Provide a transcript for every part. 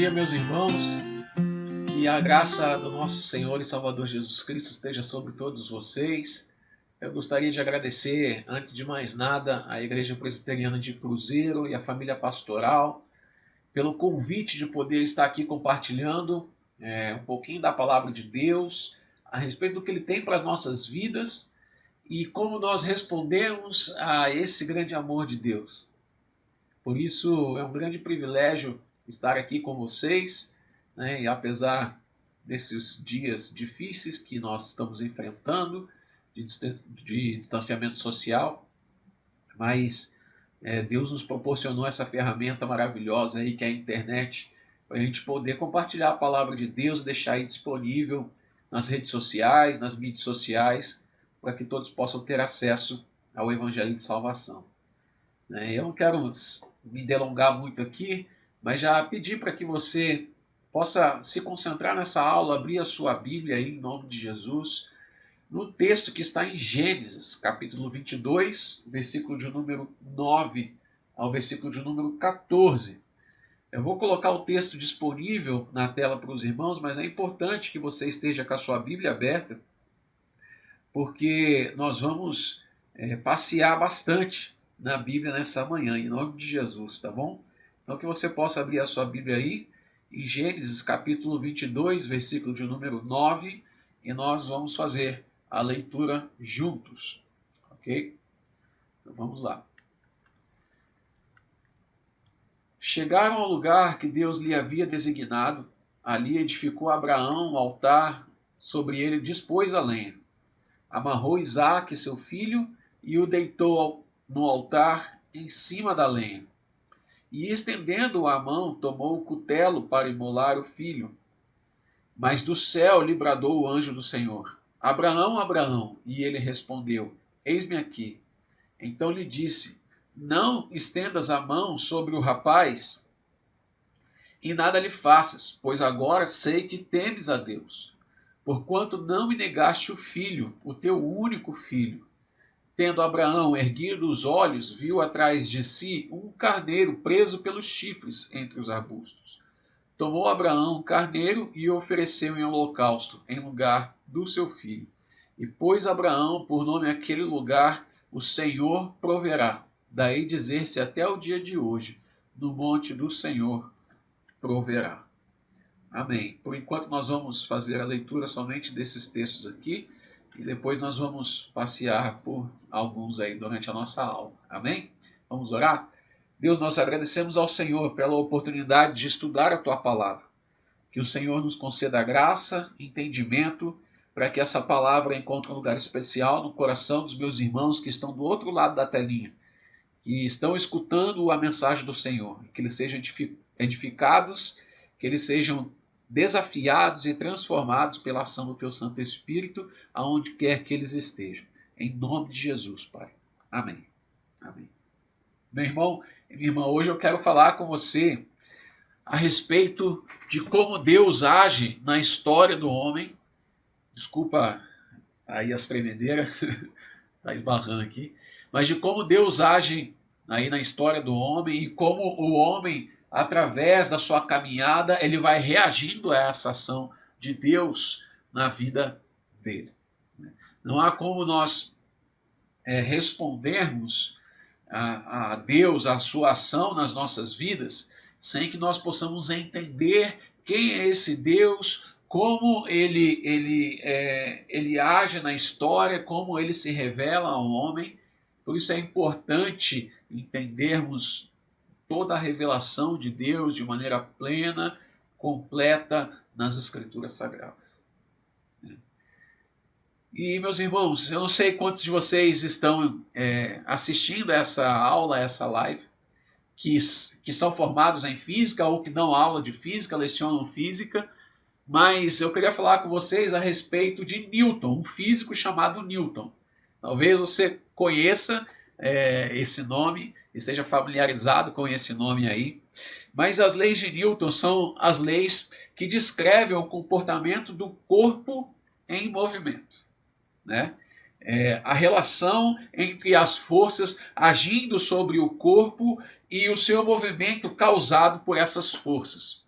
dia, meus irmãos, e a graça do nosso Senhor e Salvador Jesus Cristo esteja sobre todos vocês. Eu gostaria de agradecer, antes de mais nada, à Igreja Presbiteriana de Cruzeiro e à família pastoral pelo convite de poder estar aqui compartilhando um pouquinho da palavra de Deus, a respeito do que Ele tem para as nossas vidas e como nós respondemos a esse grande amor de Deus. Por isso, é um grande privilégio estar aqui com vocês, né? E apesar desses dias difíceis que nós estamos enfrentando, de distanciamento social, mas Deus nos proporcionou essa ferramenta maravilhosa aí que é a internet, para a gente poder compartilhar a palavra de Deus, deixar aí disponível nas redes sociais, nas mídias sociais, para que todos possam ter acesso ao Evangelho de Salvação. Eu não quero me delongar muito aqui, mas já pedir para que você possa se concentrar nessa aula, abrir a sua Bíblia aí, em nome de Jesus, no texto que está em Gênesis, capítulo 22, versículo de número 9 ao versículo de número 14. Eu vou colocar o texto disponível na tela para os irmãos, mas é importante que você esteja com a sua Bíblia aberta, porque nós vamos passear bastante na Bíblia nessa manhã, em nome de Jesus, tá bom? Então que você possa abrir a sua Bíblia aí, em Gênesis capítulo 22, versículo de número 9, e nós vamos fazer a leitura juntos, ok? Então vamos lá. Chegaram ao lugar que Deus lhe havia designado, ali edificou Abraão um altar, sobre ele dispôs a lenha. Amarrou Isaque, seu filho, e o deitou no altar em cima da lenha. E estendendo a mão, tomou o cutelo para imolar o filho. Mas do céu lhe bradou o anjo do Senhor: Abraão, Abraão. E ele respondeu: Eis-me aqui. Então lhe disse: Não estendas a mão sobre o rapaz, e nada lhe faças, pois agora sei que temes a Deus, porquanto não me negaste o filho, o teu único filho. Tendo Abraão erguido os olhos, viu atrás de si um carneiro preso pelos chifres entre os arbustos. Tomou Abraão o carneiro e o ofereceu em holocausto, em lugar do seu filho. E pôs Abraão por nome àquele lugar: O Senhor proverá. Daí dizer-se até o dia de hoje: No monte do Senhor proverá. Amém. Por enquanto nós vamos fazer a leitura somente desses textos aqui, e depois nós vamos passear por alguns aí durante a nossa aula. Amém? Vamos orar? Deus, nós agradecemos ao Senhor pela oportunidade de estudar a Tua palavra. Que o Senhor nos conceda graça, entendimento, para que essa palavra encontre um lugar especial no coração dos meus irmãos que estão do outro lado da telinha, que estão escutando a mensagem do Senhor. Que eles sejam edificados, que eles sejam desafiados e transformados pela ação do Teu Santo Espírito, aonde quer que eles estejam. Em nome de Jesus, Pai. Amém. Amém. Meu irmão e minha irmã, hoje eu quero falar com você a respeito de como Deus age na história do homem. Desculpa aí as tremedeiras, está esbarrando aqui. Mas de como Deus age aí na história do homem e como o homem, através da sua caminhada, ele vai reagindo a essa ação de Deus na vida dele. Não há como nós respondermos a Deus, a sua ação nas nossas vidas, sem que nós possamos entender quem é esse Deus, como ele age na história, como ele se revela ao homem. Por isso é importante entendermos toda a revelação de Deus de maneira plena, completa nas Escrituras Sagradas. E, meus irmãos, eu não sei quantos de vocês estão assistindo essa aula, essa live, que são formados em física ou que dão aula de física, lecionam física, mas eu queria falar com vocês a respeito de Newton, um físico chamado Newton. Talvez você conheça esse nome, esteja familiarizado com esse nome aí, mas as leis de Newton são as leis que descrevem o comportamento do corpo em movimento, né? A relação entre as forças agindo sobre o corpo e o seu movimento causado por essas forças.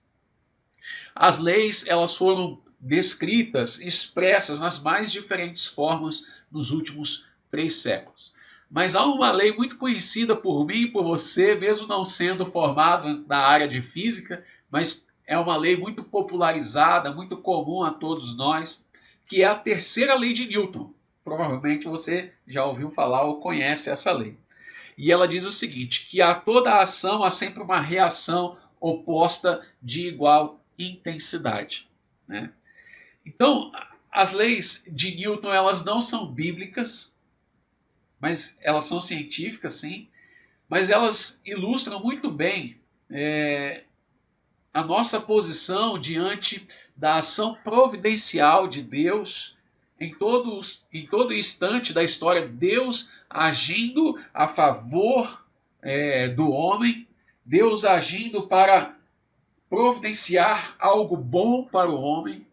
As leis, elas foram descritas, expressas nas mais diferentes formas nos últimos 3 séculos. Mas há uma lei muito conhecida por mim e por você, mesmo não sendo formado na área de física, mas é uma lei muito popularizada, muito comum a todos nós, que é a terceira lei de Newton. Provavelmente você já ouviu falar ou conhece essa lei. E ela diz o seguinte, que a toda ação há sempre uma reação oposta de igual intensidade, né? Então, as leis de Newton, elas não são bíblicas, mas elas são científicas, sim, mas elas ilustram muito bem a nossa posição diante da ação providencial de Deus em todo instante da história, Deus agindo a favor do homem, Deus agindo para providenciar algo bom para o homem,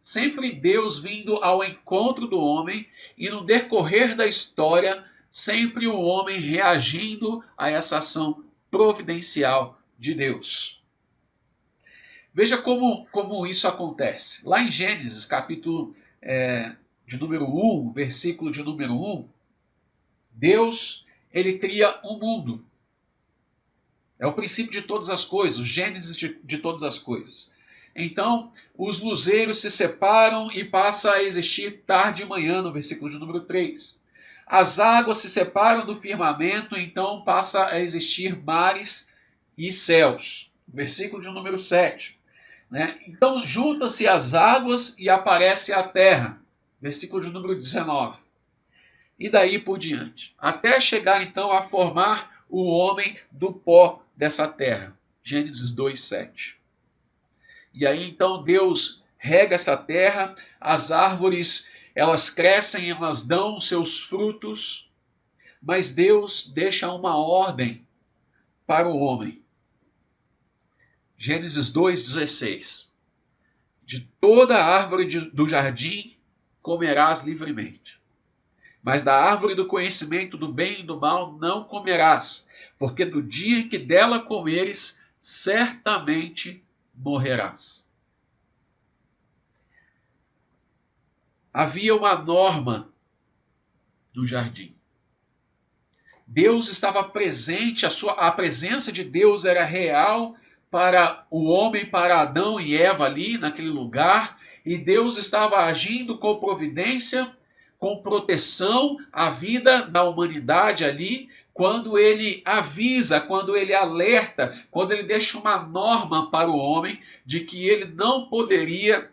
sempre Deus vindo ao encontro do homem e no decorrer da história, sempre o homem reagindo a essa ação providencial de Deus. Veja como isso acontece. Lá em Gênesis, capítulo de número 1, versículo de número 1, Deus, ele cria um mundo. É o princípio de todas as coisas, o Gênesis de todas as coisas. Então, os luzeiros se separam e passa a existir tarde e manhã, no versículo de número 3. As águas se separam do firmamento, então passa a existir mares e céus. Versículo de número 7. Né? Então, juntam-se as águas e aparece a terra. Versículo de número 19. E daí por diante. Até chegar, então, a formar o homem do pó dessa terra. Gênesis 2, 7. E aí então Deus rega essa terra, as árvores, elas crescem, elas dão seus frutos, mas Deus deixa uma ordem para o homem. Gênesis 2,16. De toda árvore do jardim comerás livremente, mas da árvore do conhecimento do bem e do mal não comerás, porque do dia em que dela comeres, certamente morrerás. Havia uma norma no jardim. Deus estava presente, a presença de Deus era real para o homem, para Adão e Eva ali naquele lugar, e Deus estava agindo com providência, com proteção à vida da humanidade ali, quando ele avisa, quando ele alerta, quando ele deixa uma norma para o homem de que ele não poderia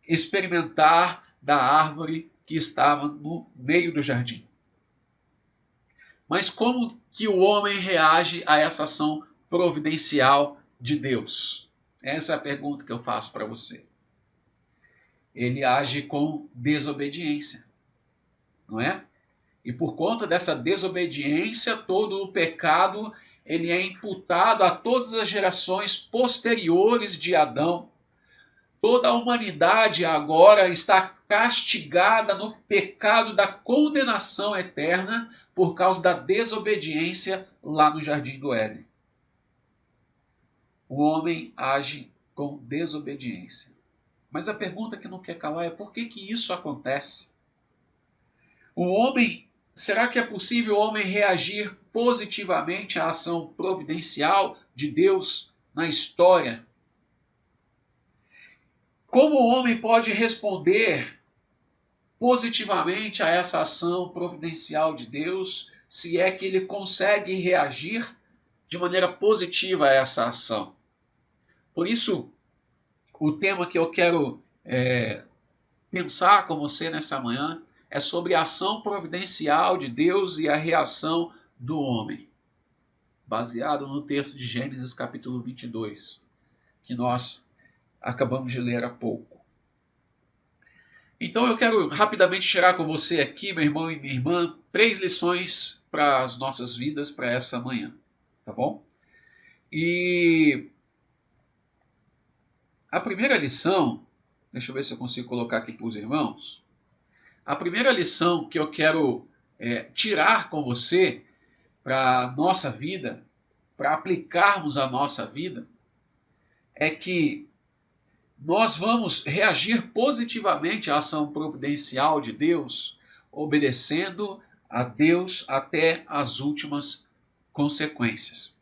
experimentar da árvore que estava no meio do jardim. Mas como que o homem reage a essa ação providencial de Deus? Essa é a pergunta que eu faço para você. Ele age com desobediência, não é? E por conta dessa desobediência, todo o pecado ele é imputado a todas as gerações posteriores de Adão. Toda a humanidade agora está castigada no pecado da condenação eterna por causa da desobediência lá no Jardim do Éden. O homem age com desobediência. Mas a pergunta que não quer calar é por que isso acontece? O homem, será que é possível o homem reagir positivamente à ação providencial de Deus na história? Como o homem pode responder positivamente a essa ação providencial de Deus, se é que ele consegue reagir de maneira positiva a essa ação? Por isso, o tema que eu quero pensar com você nessa manhã é sobre a ação providencial de Deus e a reação do homem, baseado no texto de Gênesis capítulo 22, que nós acabamos de ler há pouco. Então eu quero rapidamente tirar com você aqui, meu irmão e minha irmã, 3 lições para as nossas vidas para essa manhã, tá bom? E a primeira lição, deixa eu ver se eu consigo colocar aqui para os irmãos. A primeira lição que eu quero tirar com você para a nossa vida, para aplicarmos a nossa vida, é que nós vamos reagir positivamente à ação providencial de Deus, obedecendo a Deus até as últimas consequências.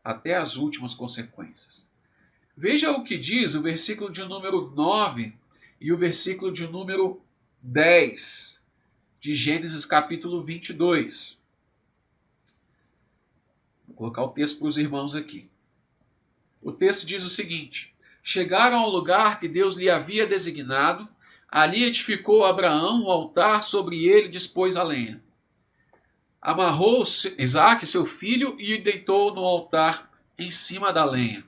Até as últimas consequências. Veja o que diz o versículo de número 9 e o versículo de número 10 de Gênesis capítulo 22. Vou colocar o texto para os irmãos aqui. O texto diz o seguinte: chegaram ao lugar que Deus lhe havia designado, ali edificou Abraão um altar, sobre ele dispôs a lenha. Amarrou Isaque, seu filho, e o deitou no altar em cima da lenha.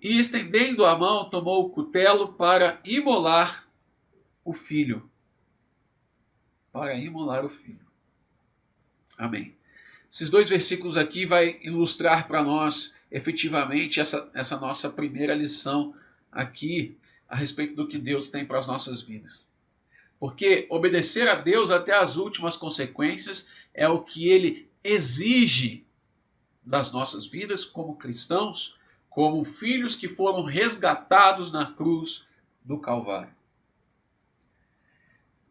E estendendo a mão, tomou o cutelo para imolar o filho. Para imolar o filho. Amém. Esses dois versículos aqui vai ilustrar para nós efetivamente essa nossa primeira lição aqui a respeito do que Deus tem para as nossas vidas. Porque obedecer a Deus até as últimas consequências é o que Ele exige das nossas vidas como cristãos, como filhos que foram resgatados na cruz do Calvário.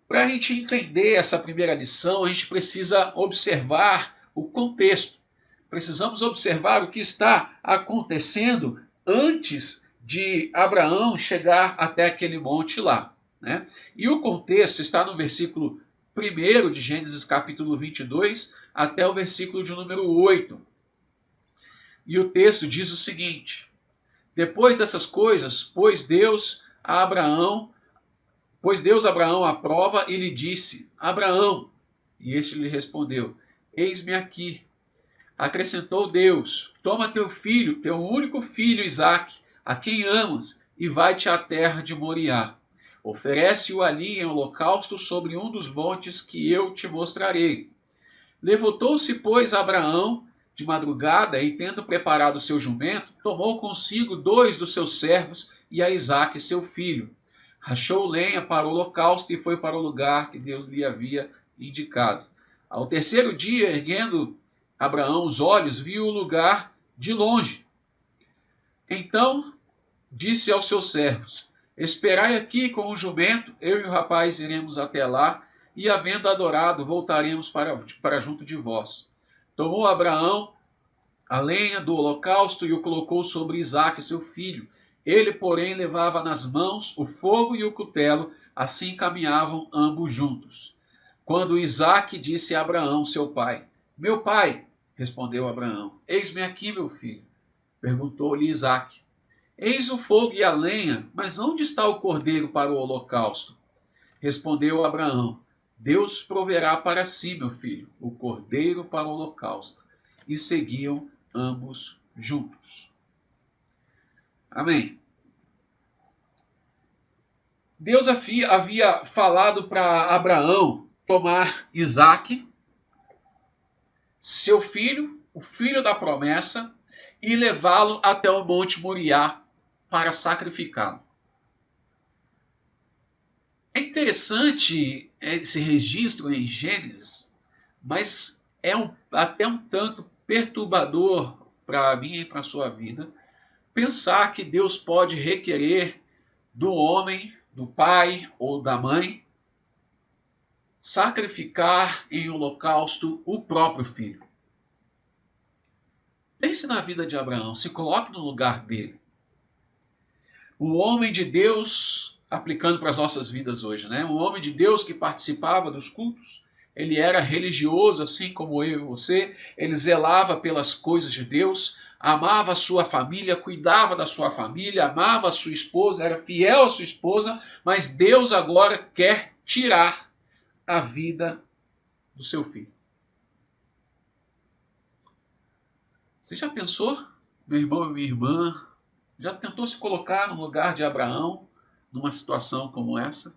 Para a gente entender essa primeira lição, a gente precisa observar o contexto. Precisamos observar o que está acontecendo antes de Abraão chegar até aquele monte lá. Né? E o contexto está no versículo 1 de Gênesis capítulo 22 até o versículo de número 8. E o texto diz o seguinte: depois dessas coisas, pôs Deus Abraão à prova e lhe disse: Abraão. E este lhe respondeu: eis-me aqui. Acrescentou Deus: toma teu filho, teu único filho Isaque, a quem amas, e vai-te à terra de Moriá. Oferece-o ali em holocausto sobre um dos montes que eu te mostrarei. Levantou-se, pois, Abraão de madrugada, e tendo preparado o seu jumento, tomou consigo 2 dos seus servos e a Isaque, seu filho. Rachou lenha para o holocausto e foi para o lugar que Deus lhe havia indicado. Ao terceiro dia, erguendo Abraão os olhos, viu o lugar de longe. Então disse aos seus servos: esperai aqui com o jumento, eu e o rapaz iremos até lá, e havendo adorado, voltaremos para junto de vós. Tomou Abraão a lenha do holocausto e o colocou sobre Isaque, seu filho. Ele, porém, levava nas mãos o fogo e o cutelo, assim caminhavam ambos juntos. Quando Isaque disse a Abraão, seu pai: meu pai, respondeu Abraão: eis-me aqui, meu filho. Perguntou-lhe Isaque: eis o fogo e a lenha, mas onde está o cordeiro para o holocausto? Respondeu Abraão: Deus proverá para si, meu filho, o cordeiro para o holocausto. E seguiam ambos juntos. Amém. Deus havia falado para Abraão tomar Isaque, seu filho, o filho da promessa, e levá-lo até o Monte Moriá para sacrificá-lo. É interessante esse registro em Gênesis, mas é até um tanto perturbador para mim e para a sua vida pensar que Deus pode requerer do homem, do pai ou da mãe, sacrificar em holocausto o próprio filho. Pense na vida de Abraão, se coloque no lugar dele. O homem de Deus, aplicando para as nossas vidas hoje, né? Um homem de Deus que participava dos cultos, ele era religioso, assim como eu e você, ele zelava pelas coisas de Deus, amava a sua família, cuidava da sua família, amava a sua esposa, era fiel à sua esposa, mas Deus agora quer tirar a vida do seu filho. Você já pensou, meu irmão e minha irmã, já tentou se colocar no lugar de Abraão, numa situação como essa?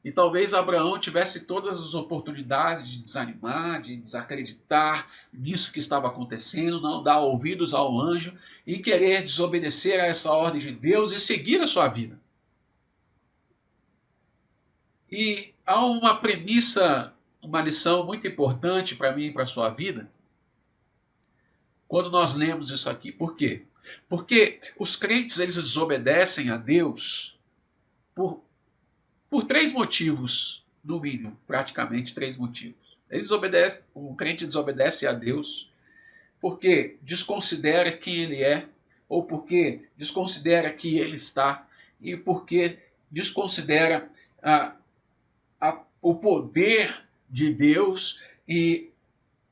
E talvez Abraão tivesse todas as oportunidades de desanimar, de desacreditar nisso que estava acontecendo, não dar ouvidos ao anjo e querer desobedecer a essa ordem de Deus e seguir a sua vida. E há uma premissa, uma lição muito importante para mim e para a sua vida, quando nós lemos isso aqui. Por quê? Porque os crentes, eles desobedecem a Deus por, por três motivos, no mínimo, praticamente três motivos. O crente desobedece a Deus porque desconsidera quem ele é, ou porque desconsidera que ele está, e porque desconsidera o poder de Deus e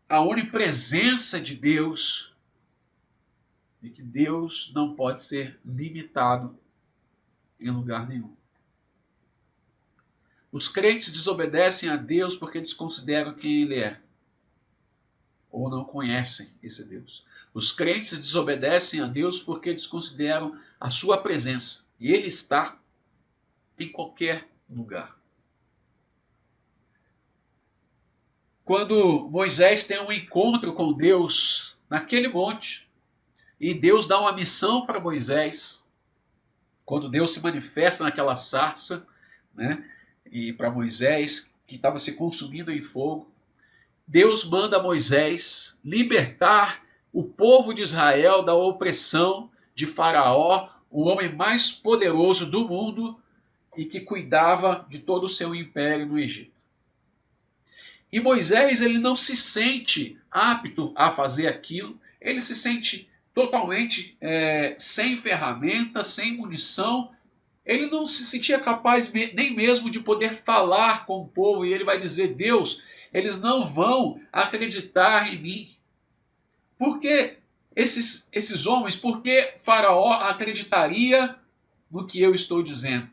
a onipresença de Deus, e que Deus não pode ser limitado em lugar nenhum. Os crentes desobedecem a Deus porque desconsideram quem Ele é, ou não conhecem esse Deus. Os crentes desobedecem a Deus porque desconsideram a sua presença, e Ele está em qualquer lugar. Quando Moisés tem um encontro com Deus naquele monte, e Deus dá uma missão para Moisés, quando Deus se manifesta naquela sarça, né, e para Moisés, que estava se consumindo em fogo, Deus manda Moisés libertar o povo de Israel da opressão de Faraó, o homem mais poderoso do mundo e que cuidava de todo o seu império no Egito. E Moisés, ele não se sente apto a fazer aquilo, ele se sente totalmente sem ferramenta, sem munição. Ele não se sentia capaz nem mesmo de poder falar com o povo, e ele vai dizer: Deus, eles não vão acreditar em mim. Por que esses homens, por que Faraó acreditaria no que eu estou dizendo?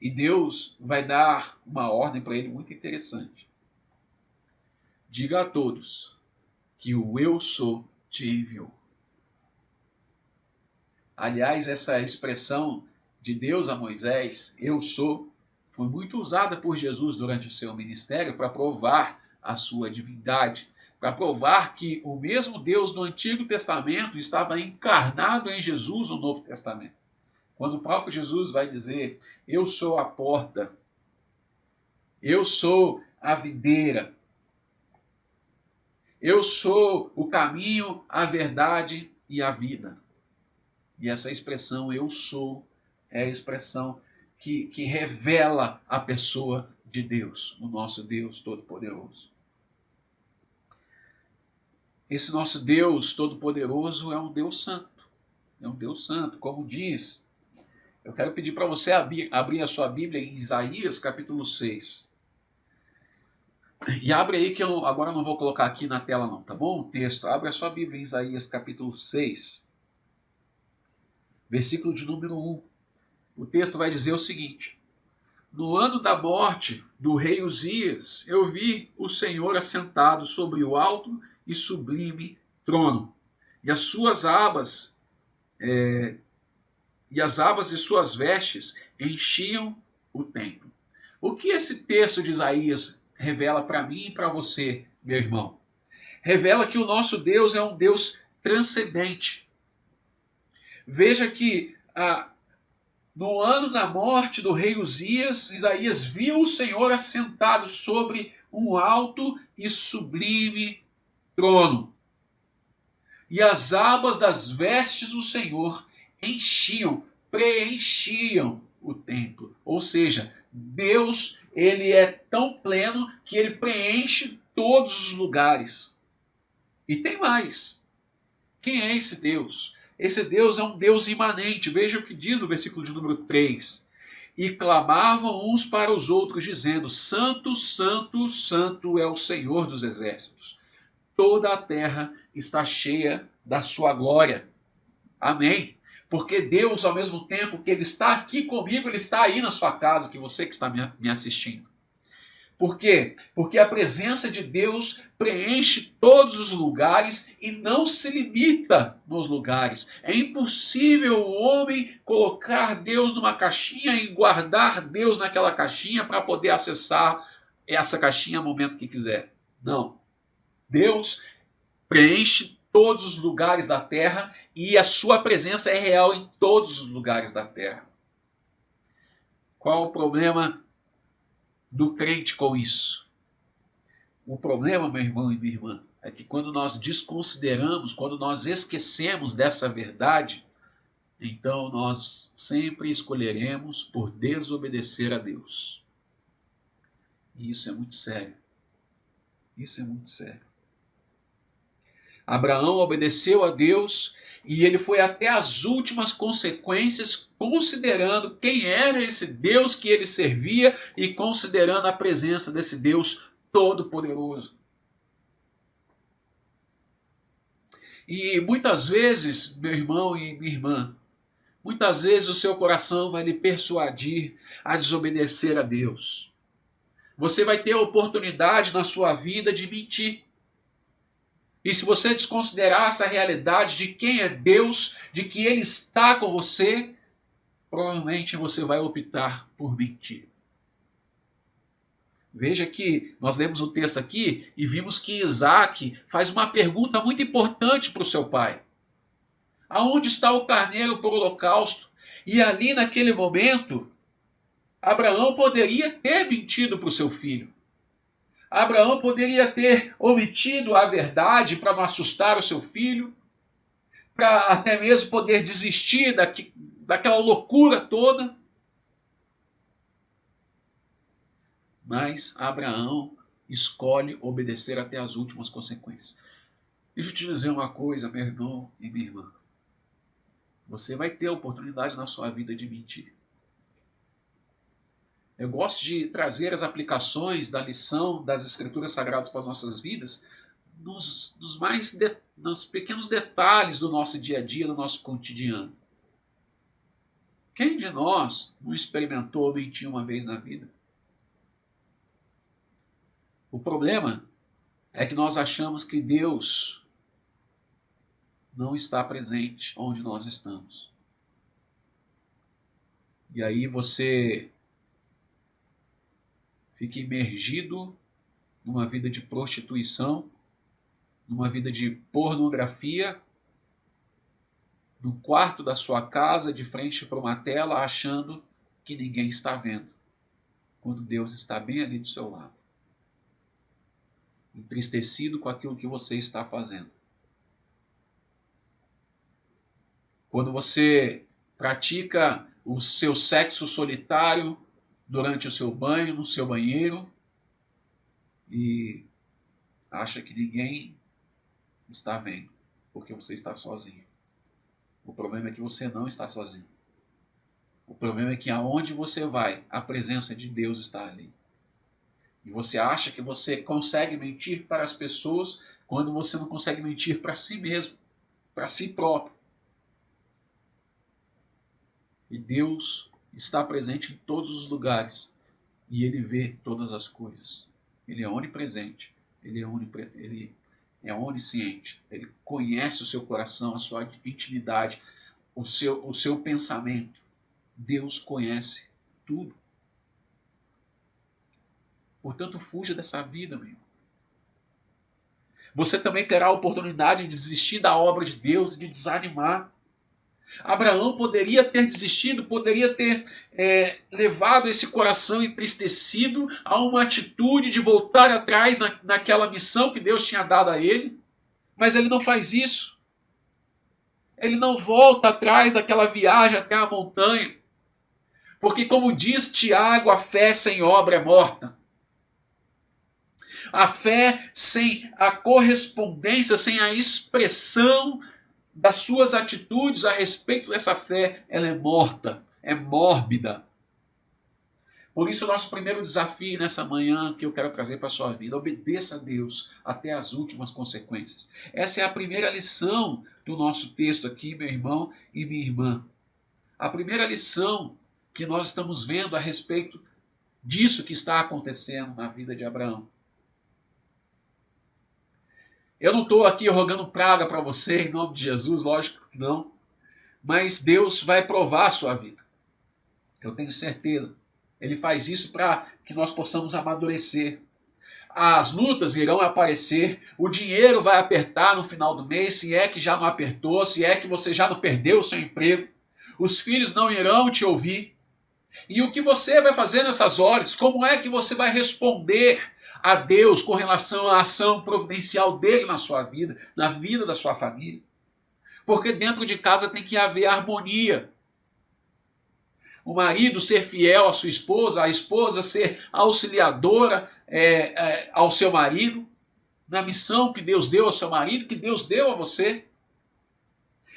E Deus vai dar uma ordem para ele muito interessante. Diga a todos que o eu sou te enviou. Aliás, essa expressão de Deus a Moisés, eu sou, foi muito usada por Jesus durante o seu ministério para provar a sua divindade, para provar que o mesmo Deus do Antigo Testamento estava encarnado em Jesus no Novo Testamento. Quando o próprio Jesus vai dizer: eu sou a porta, eu sou a videira, eu sou o caminho, a verdade e a vida. E essa expressão eu sou é a expressão que revela a pessoa de Deus, o nosso Deus Todo-Poderoso. Esse nosso Deus Todo-Poderoso é um Deus santo. É um Deus santo, como diz. Eu quero pedir para você abrir a sua Bíblia em Isaías capítulo 6. E abre aí que eu agora não vou colocar aqui na tela não, tá bom? O texto, abre a sua Bíblia em Isaías capítulo 6, versículo de número 1. O texto vai dizer o seguinte: no ano da morte do rei Uzias, eu vi o Senhor assentado sobre o alto e sublime trono, e as suas abas e as abas de suas vestes enchiam o templo. O que esse texto de Isaías revela para mim e para você, meu irmão? Revela que o nosso Deus é um Deus transcendente. Veja que no ano da morte do rei Uzias, Isaías viu o Senhor assentado sobre um alto e sublime trono. E as abas das vestes do Senhor preenchiam o templo. Ou seja, Deus, ele é tão pleno que ele preenche todos os lugares. E tem mais. Quem é esse Deus? Esse Deus é um Deus imanente. Veja o que diz o versículo de número 3. E clamavam uns para os outros, dizendo: Santo, Santo, Santo é o Senhor dos exércitos. Toda a terra está cheia da sua glória. Amém. Porque Deus, ao mesmo tempo que Ele está aqui comigo, Ele está aí na sua casa, que você que está me assistindo. Por quê? Porque a presença de Deus preenche todos os lugares e não se limita nos lugares. É impossível o homem colocar Deus numa caixinha e guardar Deus naquela caixinha para poder acessar essa caixinha no momento que quiser. Não. Deus preenche todos os lugares da terra e a sua presença é real em todos os lugares da terra. Qual o problema do crente com isso? O problema, meu irmão e minha irmã, é que quando nós desconsideramos, quando nós esquecemos dessa verdade, então nós sempre escolheremos por desobedecer a Deus. E isso é muito sério. Isso é muito sério. Abraão obedeceu a Deus e ele foi até as últimas consequências, considerando quem era esse Deus que ele servia e considerando a presença desse Deus todo-poderoso. E muitas vezes, meu irmão e minha irmã, muitas vezes o seu coração vai lhe persuadir a desobedecer a Deus. Você vai ter a oportunidade na sua vida de mentir. E se você desconsiderar essa realidade de quem é Deus, de que Ele está com você, provavelmente você vai optar por mentir. Veja que nós lemos o texto aqui e vimos que Isaac faz uma pergunta muito importante para o seu pai. Aonde está o carneiro por holocausto? E ali naquele momento, Abraão poderia ter mentido para o seu filho. Abraão poderia ter omitido a verdade para não assustar o seu filho, para até mesmo poder desistir daquela loucura toda. Mas Abraão escolhe obedecer até as últimas consequências. Deixa eu te dizer uma coisa, meu irmão e minha irmã. Você vai ter a oportunidade na sua vida de mentir. Eu gosto de trazer as aplicações da lição das Escrituras Sagradas para as nossas vidas nos pequenos detalhes do nosso dia a dia, do nosso cotidiano. Quem de nós não experimentou mentir uma vez na vida? O problema é que nós achamos que Deus não está presente onde nós estamos. E aí você fica imergido numa vida de prostituição, numa vida de pornografia, no quarto da sua casa, de frente para uma tela, achando que ninguém está vendo, quando Deus está bem ali do seu lado, entristecido com aquilo que você está fazendo. Quando você pratica o seu sexo solitário durante o seu banho, no seu banheiro, e acha que ninguém está vendo, porque você está sozinho. O problema é que você não está sozinho. O problema é que aonde você vai, a presença de Deus está ali. E você acha que você consegue mentir para as pessoas quando você não consegue mentir para si mesmo, para si próprio. E Deus está presente em todos os lugares e Ele vê todas as coisas. Ele é onipresente, Ele é onisciente, Ele conhece o seu coração, a sua intimidade, o seu pensamento. Deus conhece tudo. Portanto, fuja dessa vida, meu irmão. Você também terá a oportunidade de desistir da obra de Deus e de desanimar. Abraão poderia ter desistido, poderia ter levado esse coração entristecido a uma atitude de voltar atrás naquela missão que Deus tinha dado a ele, mas ele não faz isso. Ele não volta atrás daquela viagem até a montanha, porque como diz Tiago, a fé sem obra é morta. A fé sem a correspondência, sem a expressão das suas atitudes a respeito dessa fé, ela é morta, é mórbida. Por isso o nosso primeiro desafio nessa manhã que eu quero trazer para a sua vida: obedeça a Deus até as últimas consequências. Essa é a primeira lição do nosso texto aqui, meu irmão e minha irmã. A primeira lição que nós estamos vendo a respeito disso que está acontecendo na vida de Abraão. Eu não estou aqui rogando praga para você em nome de Jesus, lógico que não. Mas Deus vai provar a sua vida. Eu tenho certeza. Ele faz isso para que nós possamos amadurecer. As lutas irão aparecer, o dinheiro vai apertar no final do mês, se é que já não apertou, se é que você já não perdeu o seu emprego. Os filhos não irão te ouvir. E o que você vai fazer nessas horas? Como é que você vai responder a Deus com relação à ação providencial dele na sua vida, na vida da sua família. Porque dentro de casa tem que haver harmonia. O marido ser fiel à sua esposa, a esposa ser auxiliadora ao seu marido, na missão que Deus deu ao seu marido, que Deus deu a você.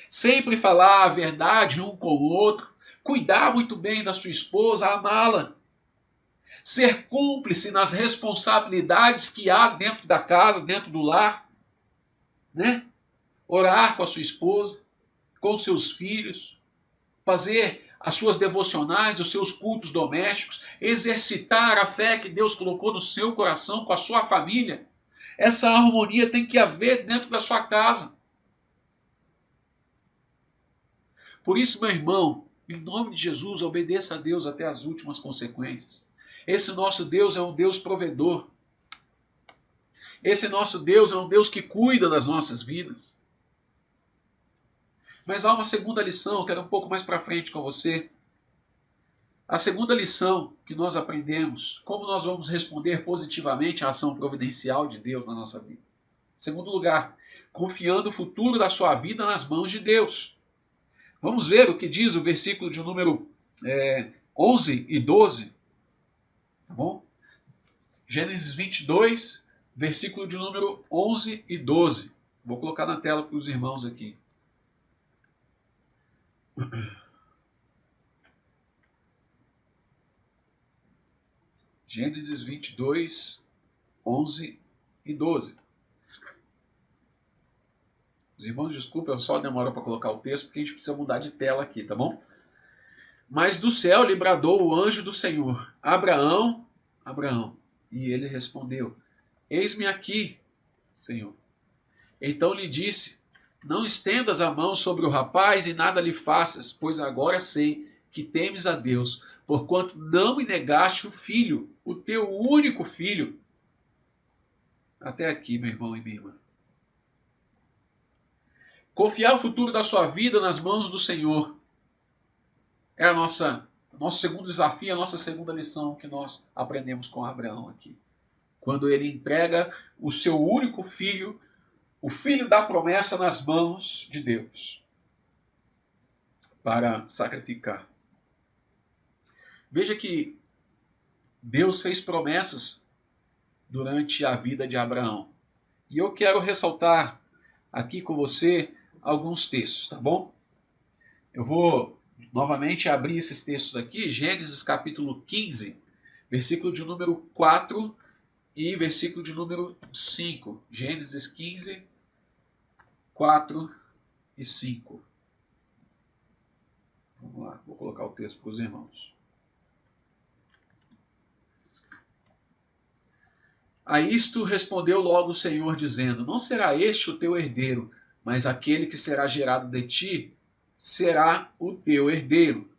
Sempre falar a verdade um com o outro, cuidar muito bem da sua esposa, amá-la. Ser cúmplice nas responsabilidades que há dentro da casa, dentro do lar, né? Orar com a sua esposa, com os seus filhos, fazer as suas devocionais, os seus cultos domésticos, exercitar a fé que Deus colocou no seu coração com a sua família. Essa harmonia tem que haver dentro da sua casa. Por isso, meu irmão, em nome de Jesus, obedeça a Deus até as últimas consequências. Esse nosso Deus é um Deus provedor. Esse nosso Deus é um Deus que cuida das nossas vidas. Mas há uma segunda lição, eu quero um pouco mais para frente com você. A segunda lição que nós aprendemos, como nós vamos responder positivamente à ação providencial de Deus na nossa vida. Em segundo lugar, confiando o futuro da sua vida nas mãos de Deus. Vamos ver o que diz o versículo de número 11 e 12. Tá bom? Gênesis 22, versículo de número 11 e 12. Vou colocar na tela para os irmãos aqui. Gênesis 22, 11 e 12. Os irmãos, desculpa, eu só demoro para colocar o texto, porque a gente precisa mudar de tela aqui, tá bom? Mas do céu lhe bradou o anjo do Senhor: Abraão, Abraão. E ele respondeu: Eis-me aqui, Senhor. Então lhe disse: Não estendas a mão sobre o rapaz e nada lhe faças, pois agora sei que temes a Deus, porquanto não me negaste o filho, o teu único filho. Até aqui, meu irmão e minha irmã. Confiar o futuro da sua vida nas mãos do Senhor é nosso segundo desafio, a nossa segunda lição que nós aprendemos com Abraão aqui. Quando ele entrega o seu único filho, o filho da promessa, nas mãos de Deus para sacrificar. Veja que Deus fez promessas durante a vida de Abraão. E eu quero ressaltar aqui com você alguns textos, tá bom? Eu vou novamente abrir esses textos aqui, Gênesis capítulo 15, versículo de número 4 e versículo de número 5. Gênesis 15, 4 e 5. Vamos lá, vou colocar o texto para os irmãos. A isto respondeu logo o Senhor, dizendo: Não será este o teu herdeiro, mas aquele que será gerado de ti será o teu herdeiro.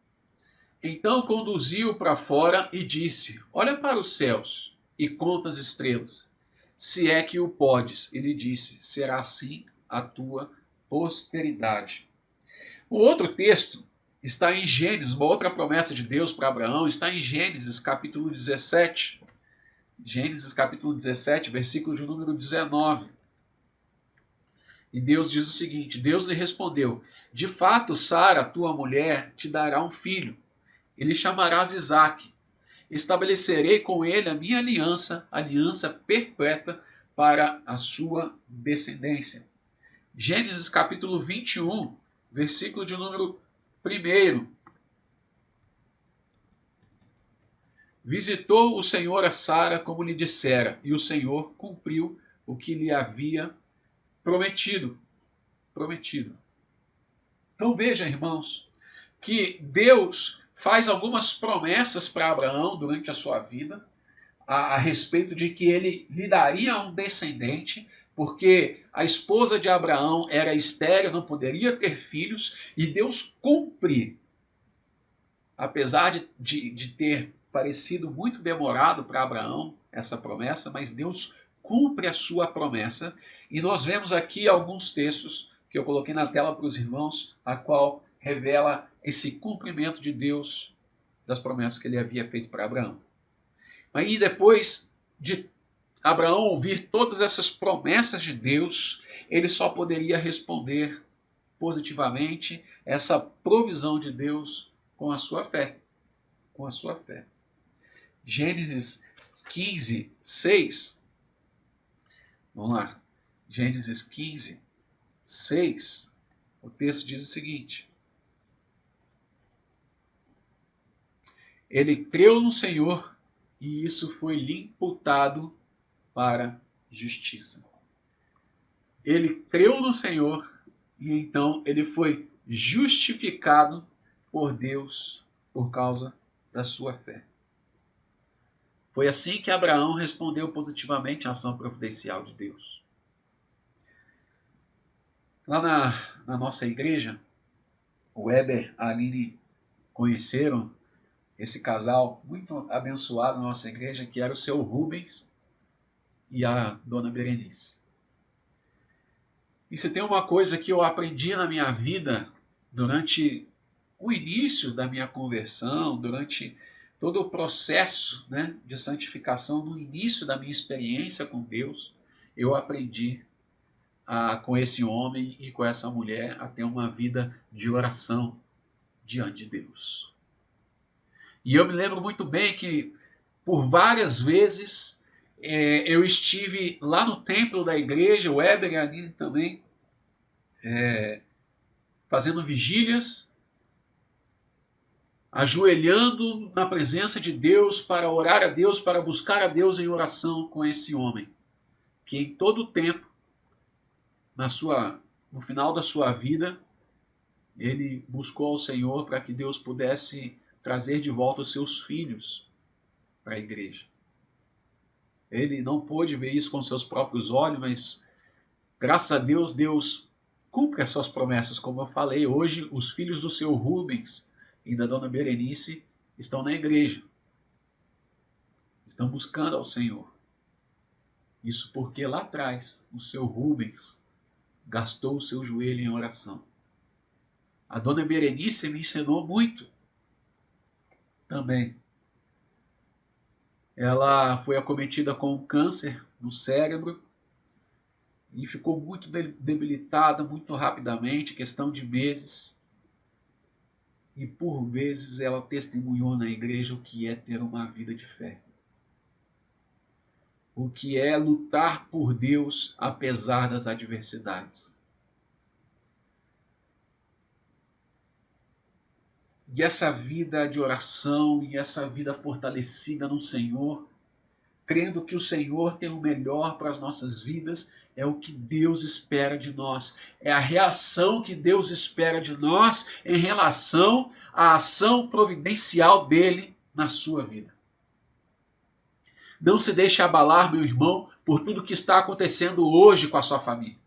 Então conduziu-o para fora e disse: Olha para os céus e conta as estrelas, se é que o podes. Ele disse: Será assim a tua posteridade. O outro texto está em Gênesis, uma outra promessa de Deus para Abraão, está em Gênesis capítulo 17. Gênesis capítulo 17, versículo de número 19. E Deus diz o seguinte: Deus lhe respondeu: De fato, Sara, tua mulher, te dará um filho. Ele chamarás Isaque. Estabelecerei com ele a minha aliança, aliança perpétua para a sua descendência. Gênesis capítulo 21, versículo de número 1. Visitou o Senhor a Sara como lhe dissera, e o Senhor cumpriu o que lhe havia prometido. Então veja, irmãos, que Deus faz algumas promessas para Abraão durante a sua vida, a respeito de que ele lhe daria um descendente, porque a esposa de Abraão era estéril, não poderia ter filhos, e Deus cumpre, apesar de ter parecido muito demorado para Abraão essa promessa, mas Deus cumpre a sua promessa, e nós vemos aqui alguns textos que eu coloquei na tela para os irmãos, a qual revela esse cumprimento de Deus das promessas que ele havia feito para Abraão. Aí depois de Abraão ouvir todas essas promessas de Deus, ele só poderia responder positivamente essa provisão de Deus com a sua fé. Com a sua fé. Gênesis 15, 6. Vamos lá. Gênesis 15, 6. O texto diz o seguinte: ele creu no Senhor e isso foi lhe imputado para justiça. Ele creu no Senhor e então ele foi justificado por Deus por causa da sua fé. Foi assim que Abraão respondeu positivamente à ação providencial de Deus. Lá na nossa igreja, o Weber e a Aline conheceram esse casal muito abençoado na nossa igreja, que era o seu Rubens e a dona Berenice. E se tem uma coisa que eu aprendi na minha vida durante o início da minha conversão, durante todo o processo, né, de santificação, no início da minha experiência com Deus, eu aprendi com esse homem e com essa mulher a ter uma vida de oração diante de Deus. E eu me lembro muito bem que por várias vezes eu estive lá no templo da igreja, o Weber e a Aline também, fazendo vigílias, ajoelhando na presença de Deus para orar a Deus, para buscar a Deus em oração com esse homem, que em todo o tempo, no final da sua vida, ele buscou ao Senhor para que Deus pudesse trazer de volta os seus filhos para a igreja. Ele não pôde ver isso com seus próprios olhos, mas graças a Deus, Deus cumpre as suas promessas, como eu falei. Hoje, os filhos do seu Rubens e da dona Berenice estão na igreja. Estão buscando ao Senhor. Isso porque lá atrás, o seu Rubens gastou o seu joelho em oração. A dona Berenice me ensinou muito também. Ela foi acometida com um câncer no cérebro e ficou muito debilitada muito rapidamente, questão de meses. E por vezes ela testemunhou na igreja o que é ter uma vida de fé. O que é lutar por Deus apesar das adversidades. E essa vida de oração e essa vida fortalecida no Senhor, crendo que o Senhor tem o melhor para as nossas vidas, é o que Deus espera de nós. É a reação que Deus espera de nós em relação à ação providencial dele na sua vida. Não se deixe abalar, meu irmão, por tudo que está acontecendo hoje com a sua família.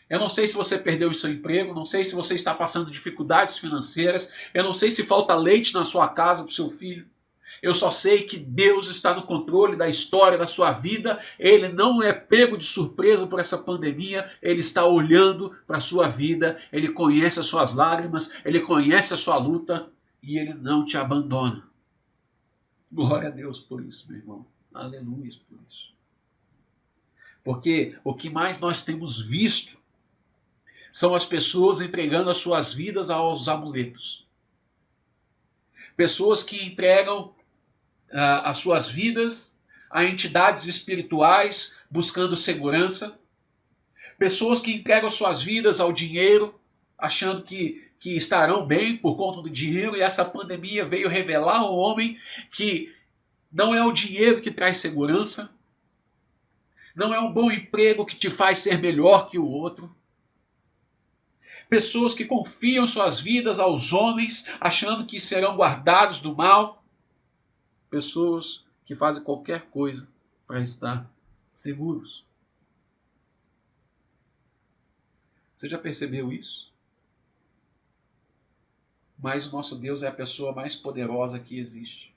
Eu não sei se você perdeu o seu emprego, não sei se você está passando dificuldades financeiras, eu não sei se falta leite na sua casa para o seu filho. Eu só sei que Deus está no controle da história da sua vida, Ele não é pego de surpresa por essa pandemia, Ele está olhando para a sua vida, Ele conhece as suas lágrimas, Ele conhece a sua luta e Ele não te abandona. Glória a Deus por isso, meu irmão. Aleluia por isso. Porque o que mais nós temos visto são as pessoas entregando as suas vidas aos amuletos. Pessoas que entregam as suas vidas a entidades espirituais buscando segurança. Pessoas que entregam as suas vidas ao dinheiro, achando que estarão bem por conta do dinheiro, e essa pandemia veio revelar ao homem que não é o dinheiro que traz segurança, não é um bom emprego que te faz ser melhor que o outro. Pessoas que confiam suas vidas aos homens, achando que serão guardados do mal. Pessoas que fazem qualquer coisa para estar seguros. Você já percebeu isso? Mas o nosso Deus é a pessoa mais poderosa que existe.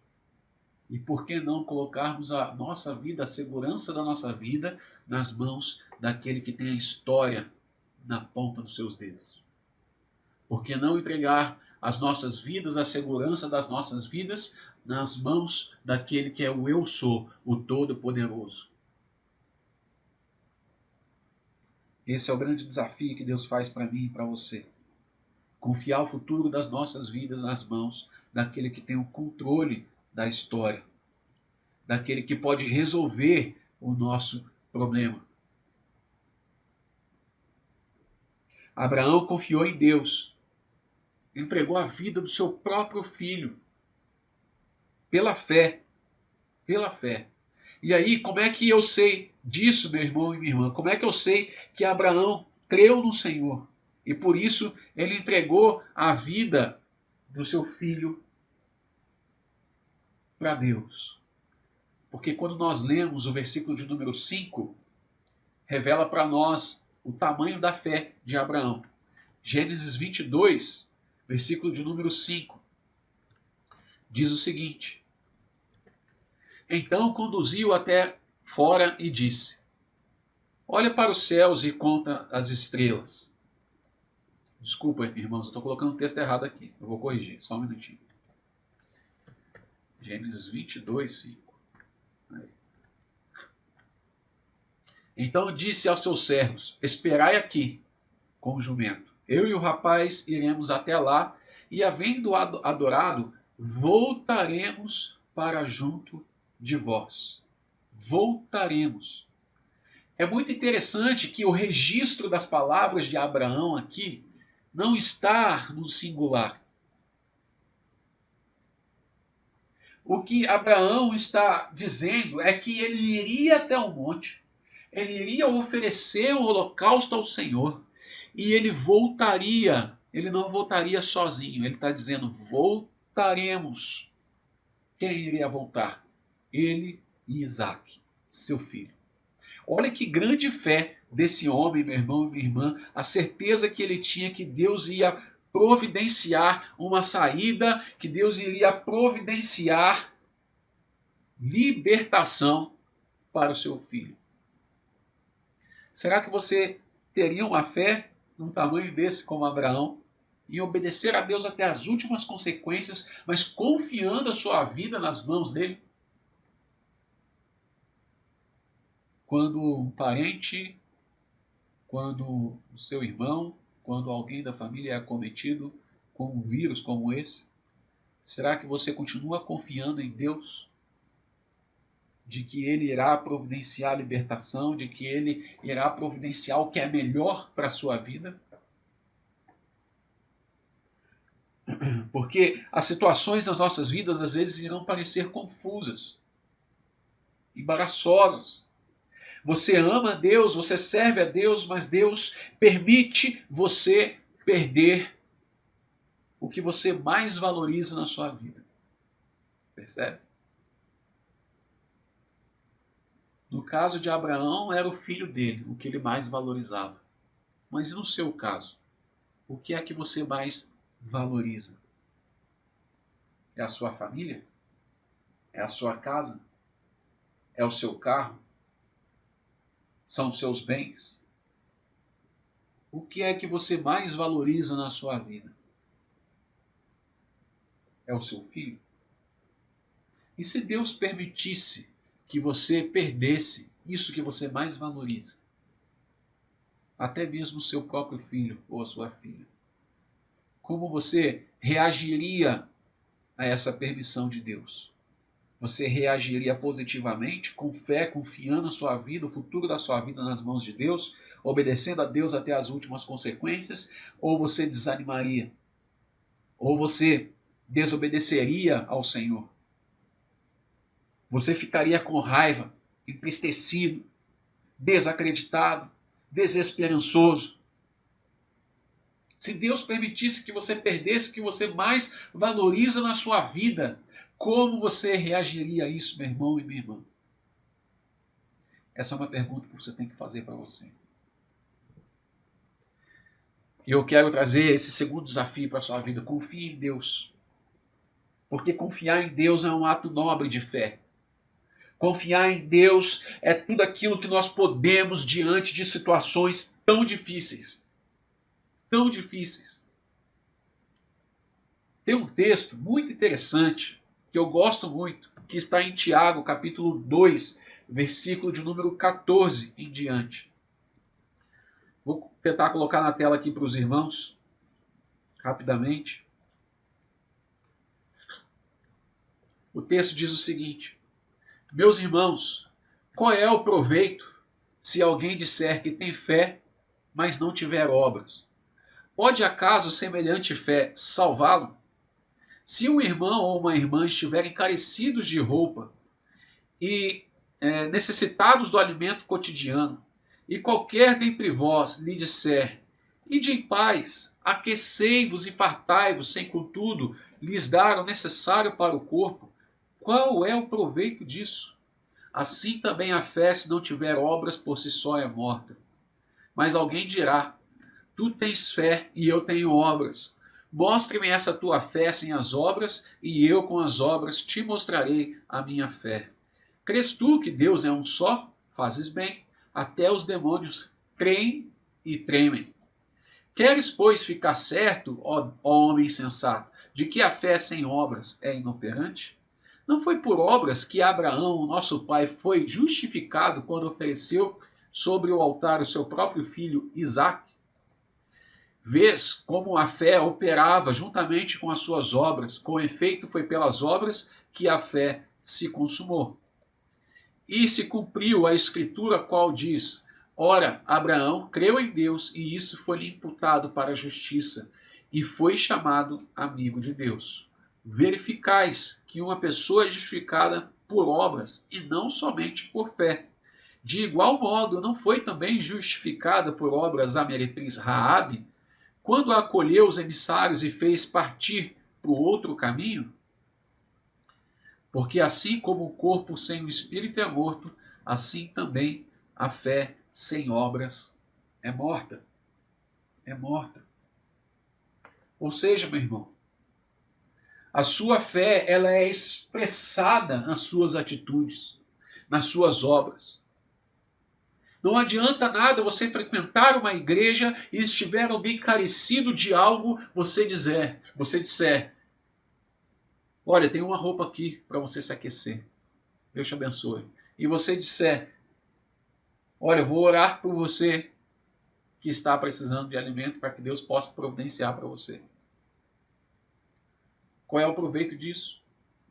E por que não colocarmos a nossa vida, a segurança da nossa vida, nas mãos daquele que tem a história na ponta dos seus dedos? Por que não entregar as nossas vidas, a segurança das nossas vidas, nas mãos daquele que é o Eu Sou, o Todo-Poderoso? Esse é o grande desafio que Deus faz para mim e para você. Confiar o futuro das nossas vidas nas mãos daquele que tem o controle da história, daquele que pode resolver o nosso problema. Abraão confiou em Deus, entregou a vida do seu próprio filho, pela fé, pela fé. E aí, como é que eu sei disso, meu irmão e minha irmã? Como é que eu sei que Abraão creu no Senhor? E por isso ele entregou a vida do seu filho para Deus. Porque quando nós lemos o versículo de número 5, revela para nós o tamanho da fé de Abraão. Gênesis 22, versículo de número 5, diz o seguinte: Então conduziu até fora e disse: Olha para os céus e conta as estrelas. Desculpa, irmãos, eu estou colocando o texto errado aqui. Eu vou corrigir, só um minutinho. Gênesis 22, 5. Aí. Então disse aos seus servos: Esperai aqui com o jumento. Eu e o rapaz iremos até lá, e havendo adorado, voltaremos para junto de vós. Voltaremos. É muito interessante que o registro das palavras de Abraão aqui não está no singular. O que Abraão está dizendo é que ele iria até o monte, ele iria oferecer o holocausto ao Senhor e ele voltaria. Ele não voltaria sozinho, ele está dizendo: voltaremos. Quem iria voltar? Ele e Isaac, seu filho. Olha que grande fé desse homem, meu irmão e minha irmã, a certeza que ele tinha que Deus ia providenciar uma saída, que Deus iria providenciar libertação para o seu filho. Será que você teria uma fé num tamanho desse como Abraão, em obedecer a Deus até as últimas consequências, mas confiando a sua vida nas mãos dele? Quando um parente, quando o seu irmão, quando alguém da família é acometido com um vírus como esse, será que você continua confiando em Deus? De que Ele irá providenciar a libertação, de que Ele irá providenciar o que é melhor para a sua vida? Porque as situações das nossas vidas às vezes irão parecer confusas, embaraçosas. Você ama a Deus, você serve a Deus, mas Deus permite você perder o que você mais valoriza na sua vida. Percebe? No caso de Abraão, era o filho dele, o que ele mais valorizava. Mas e no seu caso? O que é que você mais valoriza? É a sua família? É a sua casa? É o seu carro? São os seus bens? O que é que você mais valoriza na sua vida? É o seu filho? E se Deus permitisse que você perdesse isso que você mais valoriza? Até mesmo o seu próprio filho ou a sua filha. Como você reagiria a essa permissão de Deus? Você reagiria positivamente, com fé, confiando a sua vida, o futuro da sua vida nas mãos de Deus, obedecendo a Deus até as últimas consequências? Ou você desanimaria? Ou você desobedeceria ao Senhor? Você ficaria com raiva, entristecido, desacreditado, desesperançoso? Se Deus permitisse que você perdesse o que você mais valoriza na sua vida, como você reagiria a isso, meu irmão e minha irmã? Essa é uma pergunta que você tem que fazer para você. E eu quero trazer esse segundo desafio para a sua vida. Confie em Deus. Porque confiar em Deus é um ato nobre de fé. Confiar em Deus é tudo aquilo que nós podemos diante de situações tão difíceis. Tão difíceis. Tem um texto muito interessante, que eu gosto muito, que está em Tiago, capítulo 2, versículo de número 14 em diante. Vou tentar colocar na tela aqui para os irmãos, rapidamente. O texto diz o seguinte: meus irmãos, qual é o proveito se alguém disser que tem fé, mas não tiver obras? Pode acaso semelhante fé salvá-lo? Se um irmão ou uma irmã estiverem carecidos de roupa e necessitados do alimento cotidiano, e qualquer dentre vós lhe disser: ide em paz, aquecei-vos e fartai-vos, sem contudo lhes dar o necessário para o corpo, qual é o proveito disso? Assim também a fé, se não tiver obras, por si só é morta. Mas alguém dirá: tu tens fé e eu tenho obras. Mostre-me essa tua fé sem as obras, e eu com as obras te mostrarei a minha fé. Crês tu que Deus é um só? Fazes bem. Até os demônios creem e tremem. Queres, pois, ficar certo, ó homem sensato, de que a fé sem obras é inoperante? Não foi por obras que Abraão, nosso pai, foi justificado quando ofereceu sobre o altar o seu próprio filho Isaque? Vês como a fé operava juntamente com as suas obras, com efeito foi pelas obras que a fé se consumou. E se cumpriu a escritura qual diz: ora, Abraão creu em Deus e isso foi-lhe imputado para a justiça, e foi chamado amigo de Deus. Verificais que uma pessoa é justificada por obras e não somente por fé. De igual modo, não foi também justificada por obras a meretriz Raabe, quando acolheu os emissários e fez partir para o outro caminho? Porque assim como o corpo sem o espírito é morto, assim também a fé sem obras é morta. É morta. Ou seja, meu irmão, a sua fé ela é expressada nas suas atitudes, nas suas obras. Não adianta nada você frequentar uma igreja e estiver alguém carecido de algo, você disser, olha, tem uma roupa aqui para você se aquecer. Deus te abençoe. E você disser, olha, eu vou orar por você que está precisando de alimento para que Deus possa providenciar para você. Qual é o proveito disso?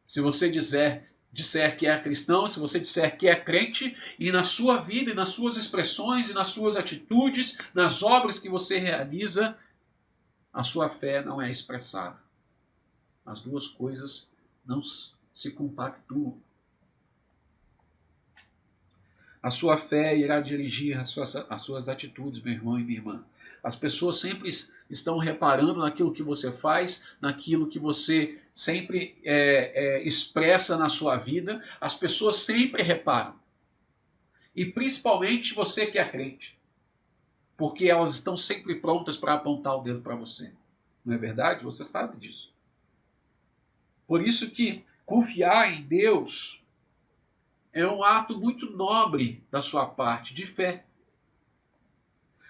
Se você disser que é cristão, se você disser que é crente, e na sua vida, e nas suas expressões, e nas suas atitudes, nas obras que você realiza, a sua fé não é expressada. As duas coisas não se compactuam. A sua fé irá dirigir as suas atitudes, meu irmão e minha irmã. As pessoas sempre estão reparando naquilo que você faz, naquilo que você sempre expressa na sua vida. As pessoas sempre reparam. E principalmente você que é crente. Porque elas estão sempre prontas para apontar o dedo para você. Não é verdade? Você sabe disso. Por isso que confiar em Deus é um ato muito nobre da sua parte, de fé.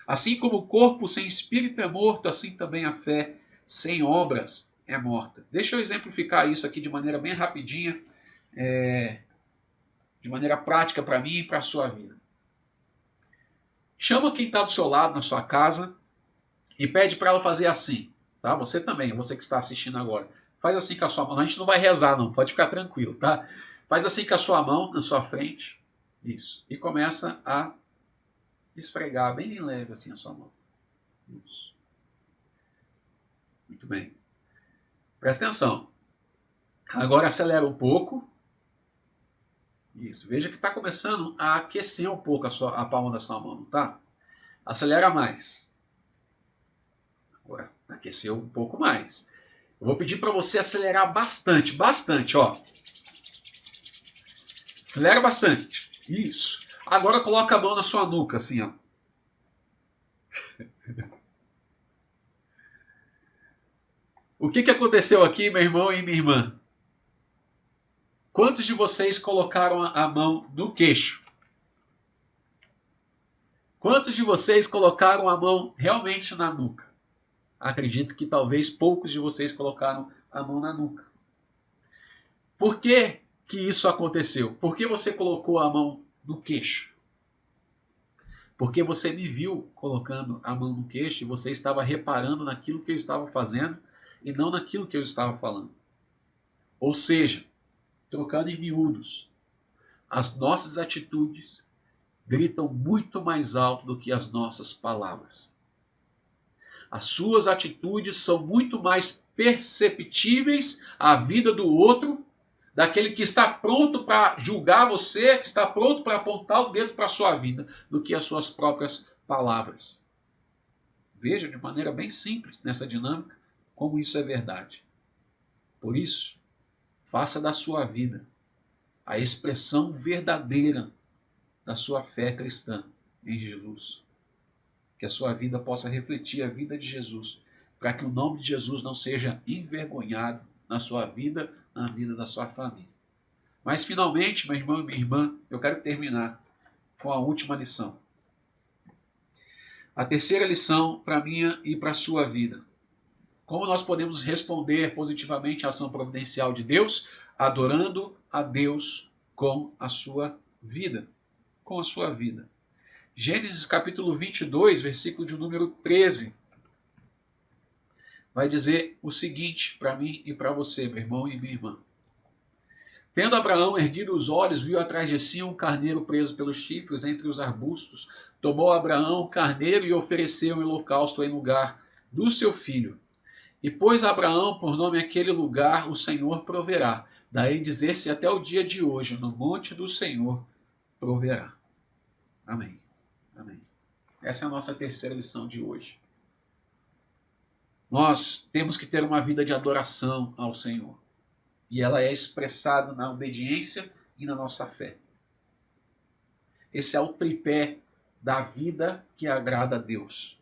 Assim como o corpo sem espírito é morto, assim também a fé sem obras é morta. Deixa eu exemplificar isso aqui de maneira bem rapidinha, de maneira prática para mim e para a sua vida. Chama quem está do seu lado na sua casa e pede para ela fazer assim. Tá? Você também, você que está assistindo agora. Faz assim com a sua mão. A gente não vai rezar não, pode ficar tranquilo. Tá? Faz assim com a sua mão na sua frente. Isso. E começa a esfregar bem leve assim a sua mão. Isso. Muito bem. Presta atenção. Agora acelera um pouco. Isso. Veja que está começando a aquecer um pouco a palma da sua mão, tá? Acelera mais. Agora aqueceu um pouco mais. Eu vou pedir para você acelerar bastante, bastante, ó. Acelera bastante. Isso. Agora coloca a mão na sua nuca, assim, ó. O que aconteceu aqui, meu irmão e minha irmã? Quantos de vocês colocaram a mão no queixo? Quantos de vocês colocaram a mão realmente na nuca? Acredito que talvez poucos de vocês colocaram a mão na nuca. Por que isso aconteceu? Por que você colocou a mão no queixo? porque você me viu colocando a mão no queixo e você estava reparando naquilo que eu estava fazendo e não naquilo que eu estava falando. Ou seja, trocando em miúdos, as nossas atitudes gritam muito mais alto do que as nossas palavras. As suas atitudes são muito mais perceptíveis à vida do outro, daquele que está pronto para julgar você, que está pronto para apontar o dedo para a sua vida, do que as suas próprias palavras. Veja de maneira bem simples nessa dinâmica como isso é verdade. Por isso, faça da sua vida a expressão verdadeira da sua fé cristã em Jesus. Que a sua vida possa refletir a vida de Jesus, para que o nome de Jesus não seja envergonhado na sua vida, na vida da sua família. Mas finalmente, meu irmão e minha irmã, eu quero terminar com a última lição. A terceira lição para a minha e para a sua vida. Como nós podemos responder positivamente à ação providencial de Deus? Adorando a Deus com a sua vida. Com a sua vida. Gênesis capítulo 22, versículo de número 13. Vai dizer o seguinte para mim e para você, meu irmão e minha irmã. Tendo Abraão erguido os olhos, viu atrás de si um carneiro preso pelos chifres entre os arbustos. Tomou Abraão o carneiro e ofereceu em holocausto em lugar do seu filho. E pôs Abraão por nome aquele lugar, o Senhor proverá. Daí dizer-se até o dia de hoje, no monte do Senhor proverá. Amém. Amém. Essa é a nossa terceira lição de hoje. Nós temos que ter uma vida de adoração ao Senhor. E ela é expressada na obediência e na nossa fé. Esse é o tripé da vida que agrada a Deus.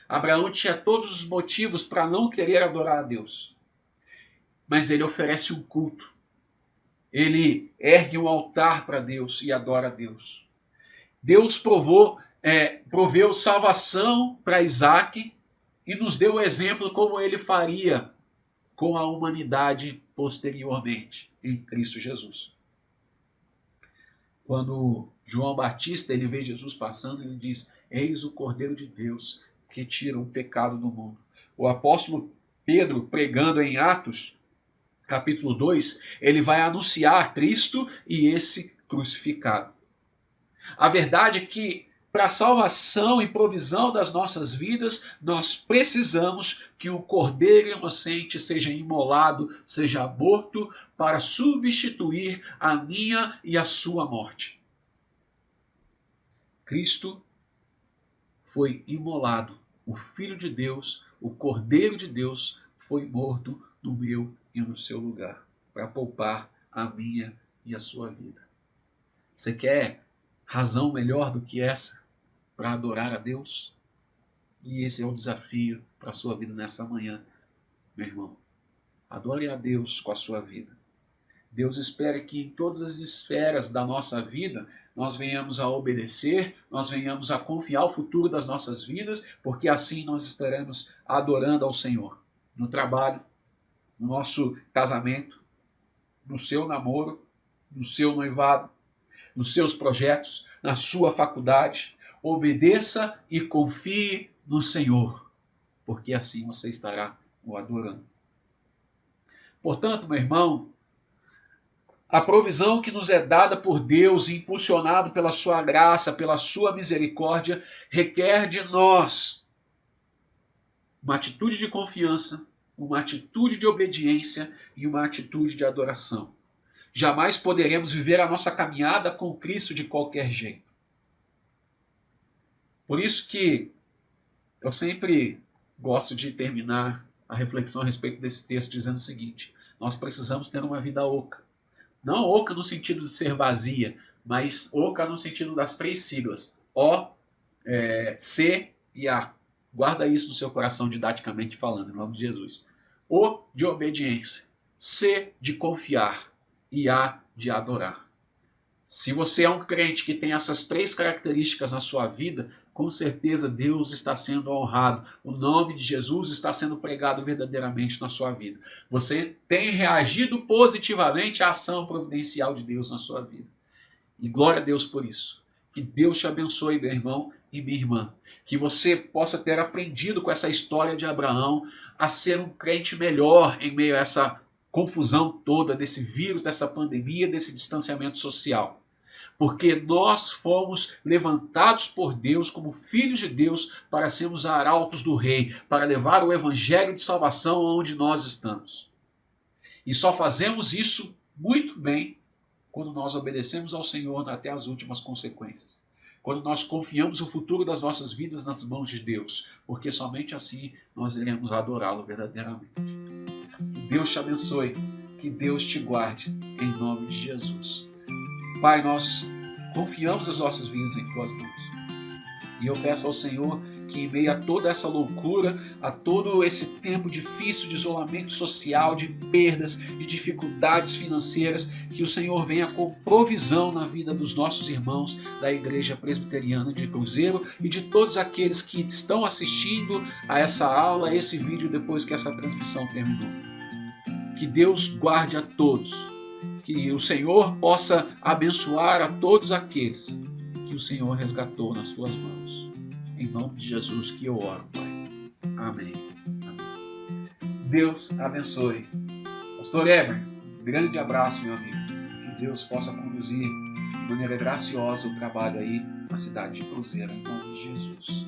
Abraão tinha todos os motivos para não querer adorar a Deus. Mas ele oferece um culto. Ele ergue um altar para Deus e adora a Deus. Deus proveu salvação para Isaac e nos deu o exemplo como ele faria com a humanidade posteriormente em Cristo Jesus. Quando João Batista ele vê Jesus passando, ele diz: eis o Cordeiro de Deus que tira o pecado do mundo. O apóstolo Pedro, pregando em Atos, capítulo 2, ele vai anunciar Cristo e esse crucificado. A verdade é que para a salvação e provisão das nossas vidas, nós precisamos que o Cordeiro inocente seja imolado, seja morto, para substituir a minha e a sua morte. Cristo foi imolado, o Filho de Deus, o Cordeiro de Deus, foi morto no meu e no seu lugar, para poupar a minha e a sua vida. Você quer razão melhor do que essa para adorar a Deus? E esse é o desafio para a sua vida nessa manhã, meu irmão. Adore a Deus com a sua vida. Deus espera que em todas as esferas da nossa vida nós venhamos a obedecer, nós venhamos a confiar o futuro das nossas vidas, porque assim nós estaremos adorando ao Senhor. No trabalho, no nosso casamento, no seu namoro, no seu noivado, nos seus projetos, na sua faculdade. Obedeça e confie no Senhor, porque assim você estará o adorando. Portanto, meu irmão, a provisão que nos é dada por Deus, impulsionado pela sua graça, pela sua misericórdia, requer de nós uma atitude de confiança, uma atitude de obediência e uma atitude de adoração. Jamais poderemos viver a nossa caminhada com Cristo de qualquer jeito. Por isso que eu sempre gosto de terminar a reflexão a respeito desse texto dizendo o seguinte: nós precisamos ter uma vida oca. Não oca no sentido de ser vazia, mas oca no sentido das três siglas: O, C e A. Guarda isso no seu coração didaticamente falando, em nome de Jesus. O de obediência, C de confiar e A de adorar. Se você é um crente que tem essas três características na sua vida, com certeza Deus está sendo honrado. O nome de Jesus está sendo pregado verdadeiramente na sua vida. Você tem reagido positivamente à ação providencial de Deus na sua vida. E glória a Deus por isso. Que Deus te abençoe, meu irmão e minha irmã. Que você possa ter aprendido com essa história de Abraão a ser um crente melhor em meio a essa confusão toda desse vírus, dessa pandemia, desse distanciamento social. Porque nós fomos levantados por Deus como filhos de Deus para sermos arautos do Rei, para levar o evangelho de salvação aonde nós estamos. E só fazemos isso muito bem quando nós obedecemos ao Senhor até as últimas consequências. Quando nós confiamos o futuro das nossas vidas nas mãos de Deus, porque somente assim nós iremos adorá-lo verdadeiramente. Que Deus te abençoe, que Deus te guarde, em nome de Jesus. Pai, nós confiamos as nossas vidas em Tuas mãos. E eu peço ao Senhor que em meio a toda essa loucura, a todo esse tempo difícil de isolamento social, de perdas, de dificuldades financeiras, que o Senhor venha com provisão na vida dos nossos irmãos da Igreja Presbiteriana de Cruzeiro e de todos aqueles que estão assistindo a essa aula, a esse vídeo depois que essa transmissão terminou. Que Deus guarde a todos, que o Senhor possa abençoar a todos aqueles que o Senhor resgatou nas Tuas mãos. Em nome de Jesus que eu oro, Pai. Amém. Amém. Deus abençoe. Pastor Eber, grande abraço, meu amigo. Que Deus possa conduzir de maneira graciosa o trabalho aí na cidade de Cruzeiro, em nome de Jesus.